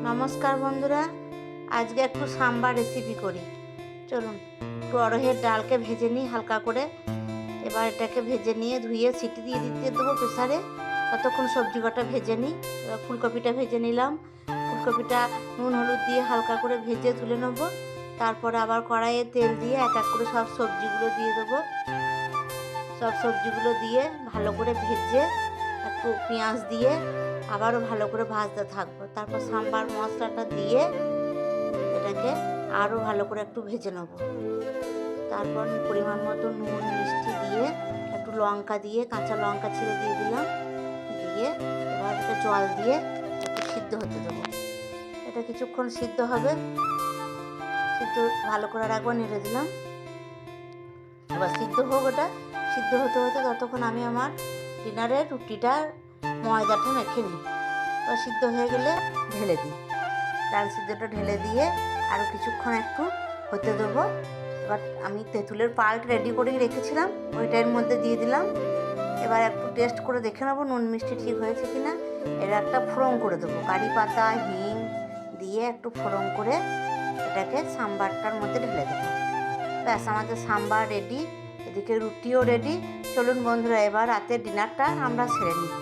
নমস্কার বন্ধুরা, আজকে একটু সাম্বার রেসিপি করি। চলুন, একটু অড়হরের ডালকে ভেজে নিই হালকা করে। এবার এটাকে ভেজে নিয়ে ধুয়ে সিটি দিয়ে দিতে দেবো প্রেসারে। ততক্ষণ সবজি কটা ভেজে নিই। এবার ফুলকপিটা ভেজে নিলাম। ফুলকপিটা নুন হলুদ দিয়ে হালকা করে ভেজে তুলে নেবো। তারপরে আবার কড়াইয়ে তেল দিয়ে এক এক করে সব সবজিগুলো দিয়ে দেবো। সব সবজিগুলো দিয়ে ভালো করে ভেজে একটু পেঁয়াজ দিয়ে আবারও ভালো করে ভাজতে থাকবো। তারপর সাম্বার মশলাটা দিয়ে এটাকে আরও ভালো করে একটু ভেজে নেব। তারপর পরিমাণ মতো নুন মিষ্টি দিয়ে একটু লঙ্কা দিয়ে কাঁচা লঙ্কা ছিঁড়ে দিয়ে দিলাম। দিয়ে এবার এটা জল দিয়ে একটু সিদ্ধ হতে দেবো। এটা কিছুক্ষণ সিদ্ধ হবে। সিদ্ধ ভালো করে রাখবো, নেড়ে দিলাম। এবার সিদ্ধ হোক, ওটা সিদ্ধ হতে হতে ততক্ষণ আমি আমার ডিনারের রুটিটা ময়দাটা মেখে নিই। এবার সিদ্ধ হয়ে গেলে ঢেলে দিই। ডাল সিদ্ধটা ঢেলে দিয়ে আরও কিছুক্ষণ একটু হতে দেবো। এবার আমি তেঁতুলের পাল্প রেডি করেই রেখেছিলাম, ওইটার মধ্যে দিয়ে দিলাম। এবার একটু টেস্ট করে দেখে নেবো নুন মিষ্টি ঠিক হয়েছে কি না। এর একটা ফোড়ন করে দেবো, কারি পাতা হিং দিয়ে একটু ফোড়ন করে এটাকে সাম্বারটার মধ্যে ঢেলে দেবো। ব্যাস, আমাদের সাম্বার রেডি। এদিকে রুটিও রেডি। চলুন বন্ধুরা, এবার রাতের ডিনারটা আমরা সেরে নিই।